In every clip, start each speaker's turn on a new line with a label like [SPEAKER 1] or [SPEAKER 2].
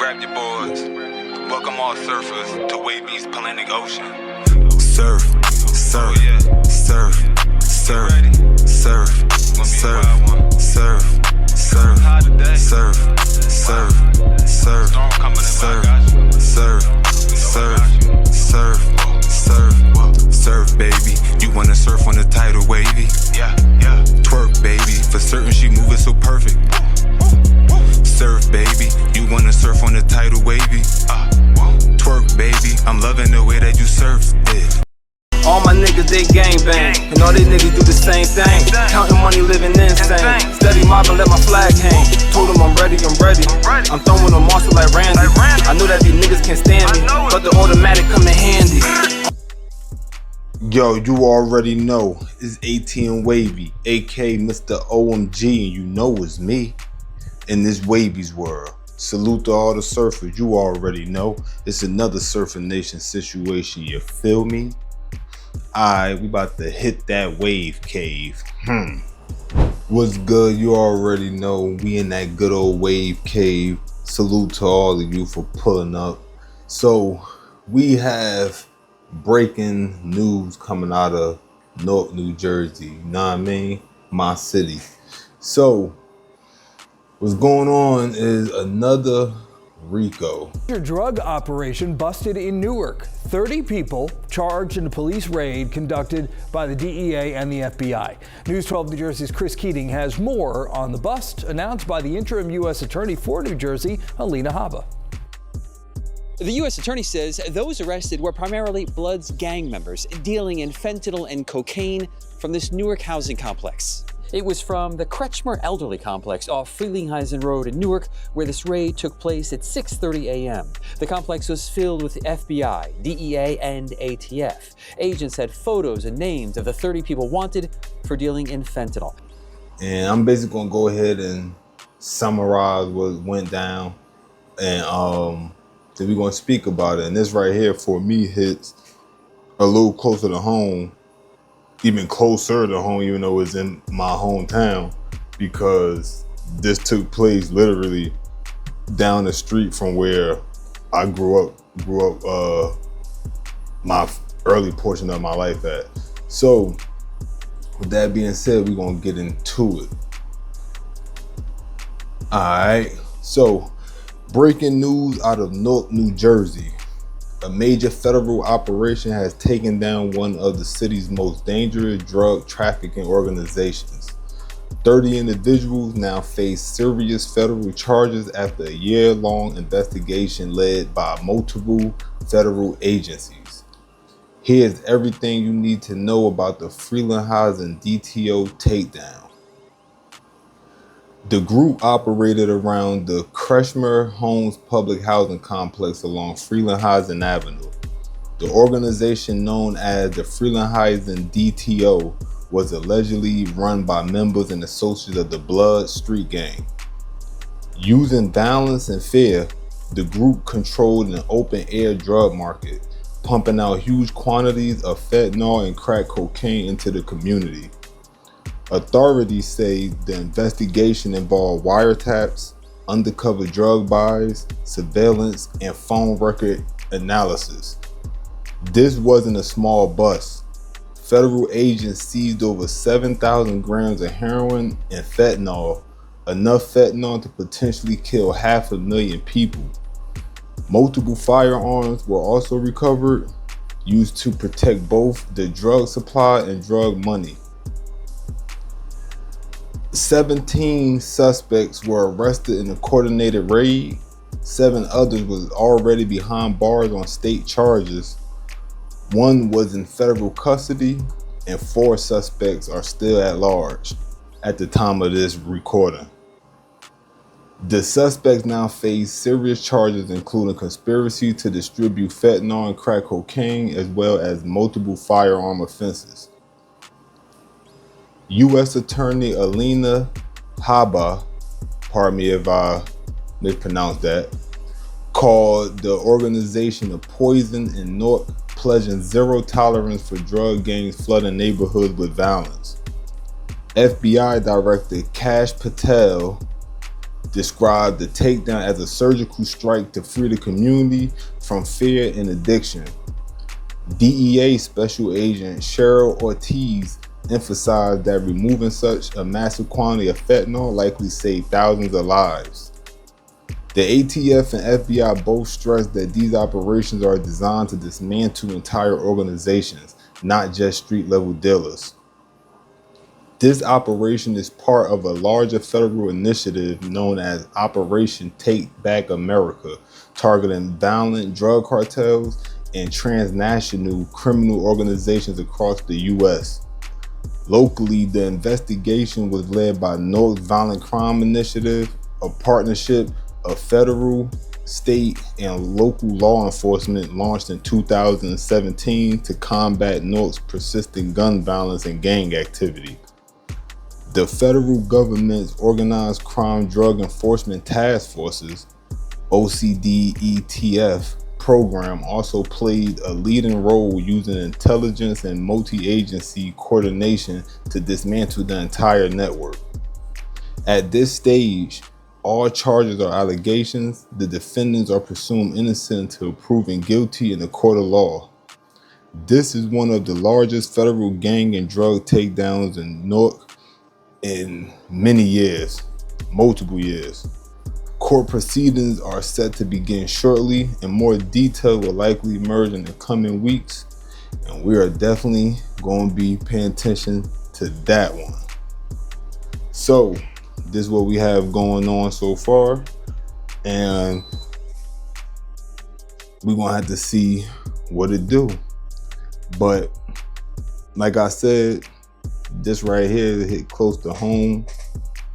[SPEAKER 1] Grab your boards. Welcome all surfers to Wavy's Atlantic Ocean. Surf, surf, surf, surf, surf, surf, surf, surf, surf, surf, surf, surf, surf, surf, surf, surf, baby. You wanna surf on the tidal wavy? Yeah. Twerk, baby. For certain, she moving so perfect. Surf, baby. You wanna surf on the tidal wavy? Twerk, baby. I'm loving the way that you surf it.
[SPEAKER 2] All my niggas, they gangbang, and all they niggas do the same thing. Counting money, living insane. Steady mobbing, let my flag hang. Told them I'm ready. I'm throwing them monster like Randy. I know that these niggas can't stand me, but the automatic come in handy.
[SPEAKER 3] Yo, you already know it's ATM Wavy, aka Mr. OMG, and you know it's me in this Wavy's world. Salute to all the surfers, you already know it's another Surfing Nation situation, you feel me? Alright, we about to hit that wave cave. What's good? You already know we in that good old wave cave. Salute to all of you for pulling up. So we have breaking news coming out of Newark, New Jersey. You know what I mean? My city. So what's going on is another RICO.
[SPEAKER 4] A drug operation busted in Newark. 30 people charged in a police raid conducted by the DEA and the FBI. News 12 New Jersey's Chris Keating has more on the bust announced by the interim U.S. Attorney for New Jersey, Alina Habba.
[SPEAKER 5] The U.S. Attorney says those arrested were primarily Bloods gang members dealing in fentanyl and cocaine from this Newark housing complex. It was from the Kretchmer Elderly Complex off Frelinghuysen Road in Newark, where this raid took place at 6:30 a.m. The complex was filled with FBI, DEA, and ATF. Agents had photos and names of the 30 people wanted for dealing in fentanyl.
[SPEAKER 3] And I'm basically gonna go ahead and summarize what went down, and then we're gonna speak about it. And this right here for me hits a little closer to home, even closer to home, even though it's in my hometown, because this took place literally down the street from where I grew up my early portion of my life at. So with that being said, we're gonna get into it. All right, so breaking news out of Newark, New Jersey. A major federal operation has taken down one of the city's most dangerous drug trafficking organizations. 30 individuals now face serious federal charges after a year-long investigation led by multiple federal agencies. Here's everything you need to know about the Frelinghuysen DTO takedown. The group operated around the Kretchmer Homes public housing complex along Frelinghuysen Avenue. The organization, known as the Frelinghuysen DTO, was allegedly run by members and associates of the Blood Street Gang. Using violence and fear, the group controlled an open-air drug market, pumping out huge quantities of fentanyl and crack cocaine into the community. Authorities say the investigation involved wiretaps, undercover drug buys, surveillance, and phone record analysis. This wasn't a small bust. Federal agents seized over 7,000 grams of heroin and fentanyl, enough fentanyl to potentially kill 500,000 people. Multiple firearms were also recovered, used to protect both the drug supply and drug money. 17 suspects were arrested in a coordinated raid. 7 others was already behind bars on state charges. 1 was in federal custody, and 4 suspects are still at large at the time of this recording. The suspects now face serious charges, including conspiracy to distribute fentanyl and crack cocaine, as well as multiple firearm offenses. U.S. Attorney Alina Habba, pardon me if I mispronounced that, called the organization a poison in Newark, pledging zero tolerance for drug gangs flooding neighborhoods with violence. FBI Director Kash Patel described the takedown as a surgical strike to free the community from fear and addiction. DEA Special Agent Cheryl Ortiz emphasized that removing such a massive quantity of fentanyl likely saved thousands of lives. The ATF and FBI both stressed that these operations are designed to dismantle entire organizations, not just street-level dealers. This operation is part of a larger federal initiative known as Operation Takeback America, targeting violent drug cartels and transnational criminal organizations across the U.S. Locally, the investigation was led by Newark Violent Crime Initiative, a partnership of federal, state, and local law enforcement launched in 2017 to combat Newark's persistent gun violence and gang activity. The federal government's Organized Crime Drug Enforcement Task Forces, OCDETF, program also played a leading role using intelligence and multi-agency coordination to dismantle the entire network. At this stage, all charges are allegations. The defendants are presumed innocent until proven guilty in a court of law. This is one of the largest federal gang and drug takedowns in Newark in many years, multiple years. Court proceedings are set to begin shortly, and more detail will likely emerge in the coming weeks, and we are definitely going to be paying attention to that one. So this is what we have going on so far, and we're gonna have to see what it do. But like I said, this right here hit close to home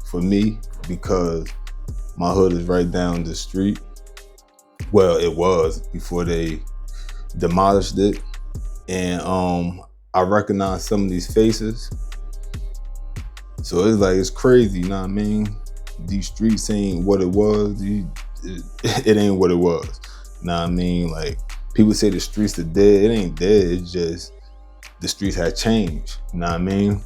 [SPEAKER 3] for me because my hood is right down the street. Well, it was before they demolished it. And I recognize some of these faces. So it's like, it's crazy, you know what I mean? These streets ain't what it was. It ain't what it was. You know what I mean? Like, people say the streets are dead. It ain't dead. It's just the streets have changed. You know what I mean?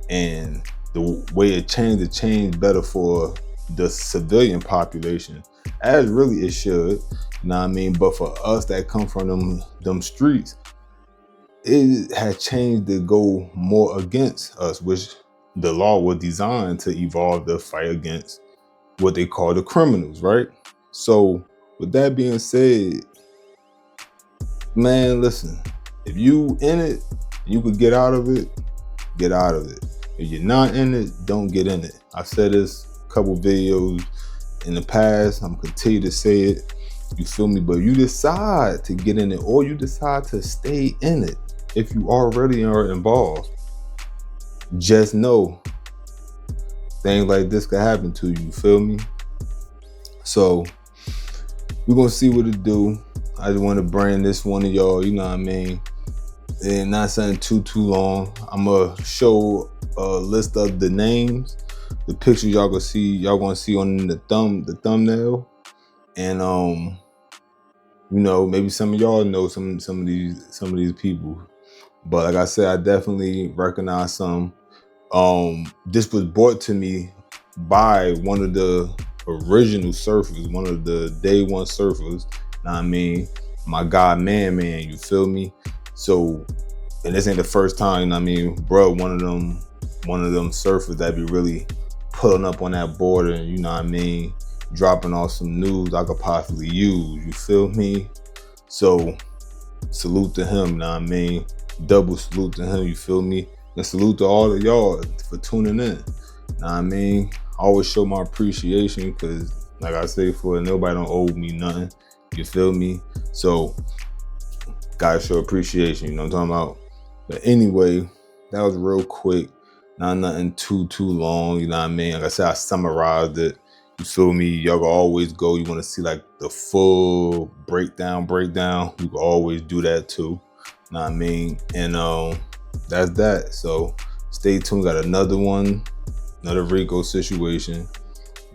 [SPEAKER 3] And the way it changed better for the civilian population, as really it should. You know what I mean? But for us that come from them streets, it had changed to go more against us, which the law was designed to evolve the fight against what they call the criminals, right? So with that being said, man, listen, if you in it, you could get out of it, get out of it. If you're not in it, don't get in it. I've said this a couple videos in the past, I'm gonna continue to say it, you feel me? But you decide to get in it, or you decide to stay in it, if you already are involved, just know things like this could happen to you, feel me? So we're gonna see what it do. I just want to bring this one to y'all, you know what I mean? And not something too long. I'm gonna show a list of the names, the pictures y'all gonna see on the thumbnail, and you know, maybe some of y'all know some of these people. But like I said, I definitely recognize some. This was brought to me by one of the original surfers, one of the day one surfers. Know what I mean? My guy, man, you feel me? So, and this ain't the first time, you know what I mean, bro, one of them surfers that be really pulling up on that border, and you know what I mean, dropping off some news I could possibly use, you feel me? So, salute to him, you know what I mean? Double salute to him, you feel me? And salute to all of y'all for tuning in, you know what I mean? I always show my appreciation because, like I say, for nobody don't owe me nothing, you feel me? So, gotta show appreciation, you know what I'm talking about? But anyway, that was real quick, not nothing too long, you know what I mean? Like I said, I summarized it, you feel me? Y'all can always go, you want to see like the full breakdown, you can always do that too, you know what I mean? And that's that. So stay tuned, got another one, another RICO situation,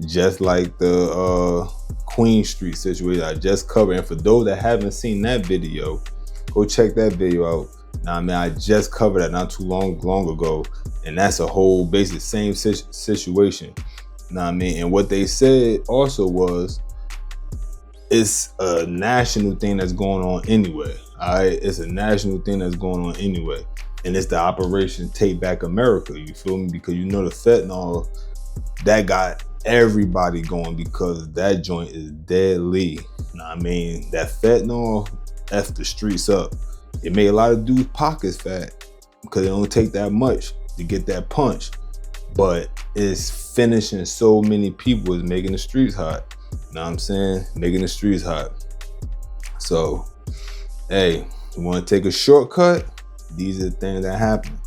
[SPEAKER 3] just like the Queen Street situation I just covered. And for those that haven't seen that video, go check that video out. Now, I mean, I just covered that not too long ago, and that's a whole basic same situation. Know what I mean? And what they said also was, it's a national thing that's going on anyway. All right, it's a national thing that's going on anyway, and it's the Operation Take Back America. You feel me? Because you know the fentanyl that got everybody going, because that joint is deadly. Know what I mean? That fentanyl F the streets up. It made a lot of dudes' pockets fat because it don't take that much to get that punch, but it's finishing so many people. It's making the streets hot. Know what I'm saying? Making the streets hot. So, hey, you want to take a shortcut? These are the things that happen.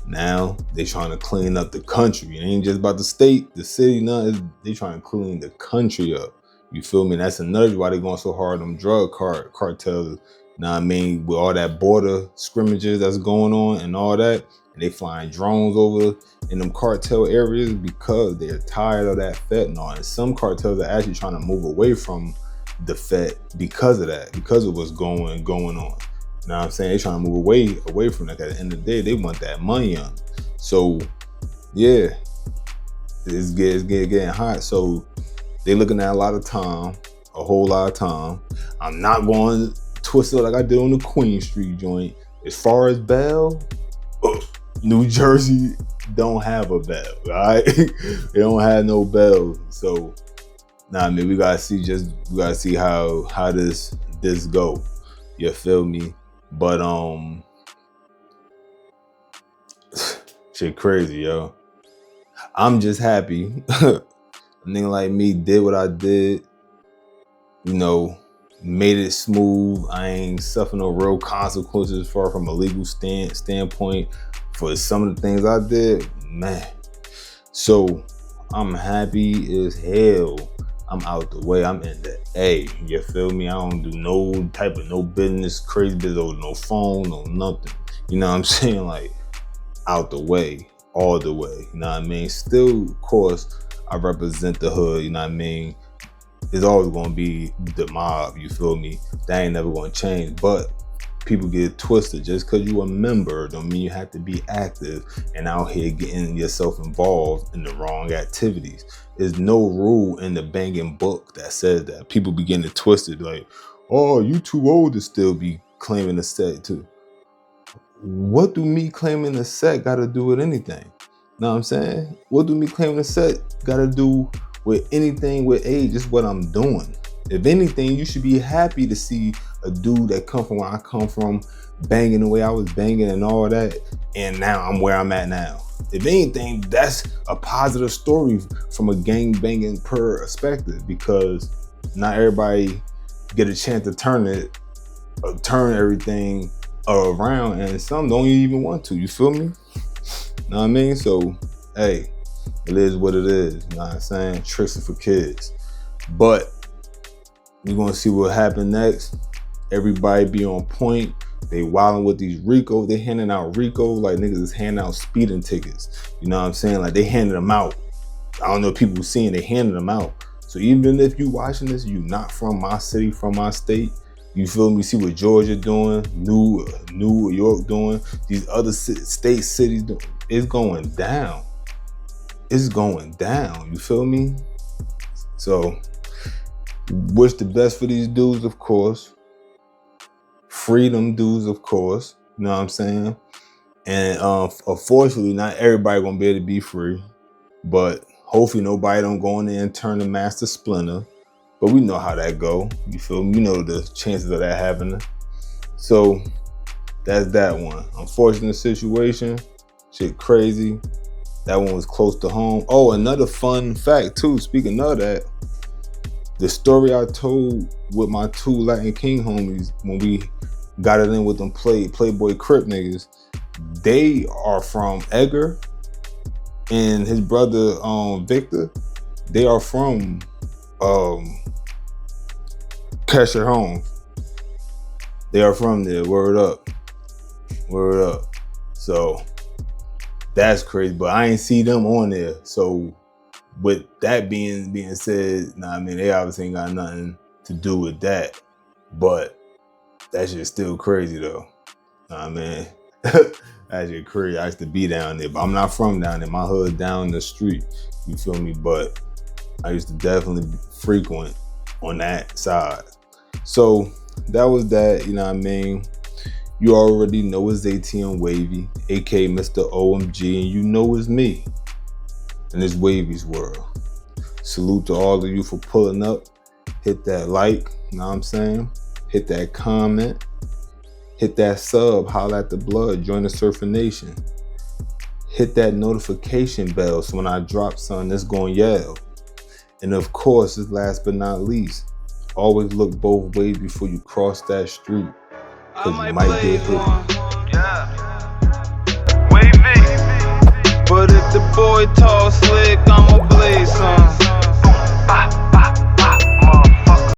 [SPEAKER 3] Now they trying to clean up the country. It ain't just about the state, the city, nothing. They trying to clean the country up. You feel me? That's another reason why they going so hard on drug cartels. Know what I mean? With all that border scrimmages that's going on and all that, and they flying drones over in them cartel areas because they're tired of that fentanyl. And some cartels are actually trying to move away from the fat because of that, because of what's going on. You know what I'm saying? They trying to move away from that. At the end of the day, they want that money on. So yeah, it's getting hot. So they looking at a lot of time, a whole lot of time. I'm not going to twist it like I did on the Queen Street joint. As far as bail, New Jersey don't have a bail, all right? They don't have no bail. So nah, I mean, we gotta see how this go. You feel me? But shit crazy, yo. I'm just happy a nigga like me did what I did, you know, made it smooth. I ain't suffering no real consequences far from a legal standpoint for some of the things I did, man. So I'm happy as hell. I'm out the way. I'm in the A. You feel me? I don't do no type of no business, crazy business over no phone, no nothing. You know what I'm saying? Like, out the way, all the way. You know what I mean? Still, of course, I represent the hood. You know what I mean? It's always gonna be the mob. You feel me? That ain't never gonna change. But people get it twisted. Just because you a member don't mean you have to be active and out here getting yourself involved in the wrong activities. There's no rule in the banging book that says that. People be getting it twisted, like, oh, you too old to still be claiming a set too. What do me claiming a set got to do with anything? Know what I'm saying? What do me claiming a set got to do with anything with age? It's what I'm doing. If anything, you should be happy to see a dude that come from where I come from, banging the way I was banging and all that, and now I'm where I'm at now. If anything, that's a positive story from a gang banging perspective, because not everybody get a chance to turn everything around, and some don't even want to. You feel me? Know what I mean? So, hey, it is what it is. You know what I'm saying? Tricks are for kids. But we're gonna see what happens next. Everybody be on point. They wilding with these RICO. They handing out RICO like niggas is handing out speeding tickets. You know what I'm saying? Like, they handing them out. I don't know if people seeing, they handing them out. So even if you watching this, you not from my city, from my state, you feel me? See what Georgia doing, New York doing, these other state cities doing. It's going down. It's going down. You feel me? So wish the best for these dudes, of course. Freedom dudes, of course. You know what I'm saying? And unfortunately, not everybody gonna be able to be free. But hopefully nobody don't go in there and turn the master splinter. But we know how that go. You feel me? We know the chances of that happening. So that's that one. Unfortunate situation. Shit crazy. That one was close to home. Oh, another fun fact too, speaking of that, the story I told with my two Latin King homies when we got it in with them Playboy Crip niggas, they are from Edgar, and his brother Victor, they are from Kretchmer Homes. They are from there. Word up. Word up. So that's crazy, but I ain't see them on there. So with that being said, nah, I mean, they obviously ain't got nothing to do with that. But that shit's still crazy though. Nah, man. That shit crazy. I used to be down there, but I'm not from down there. My hood down the street. You feel me? But I used to definitely frequent on that side. So that was that, you know what I mean? You already know it's ATM Wavy, aka Mr. OMG, and you know it's me in this Wavy's world. Salute to all of you for pulling up. Hit that like, you know what I'm saying? Hit that comment. Hit that sub, holla at the blood, join the Surfer Nation. Hit that notification bell so when I drop something, it's gonna yell. And of course, this last but not least, always look both ways before you cross that street, cause you might get hit.
[SPEAKER 2] Wavy. But if the boy tall slick, I'ma blaze some.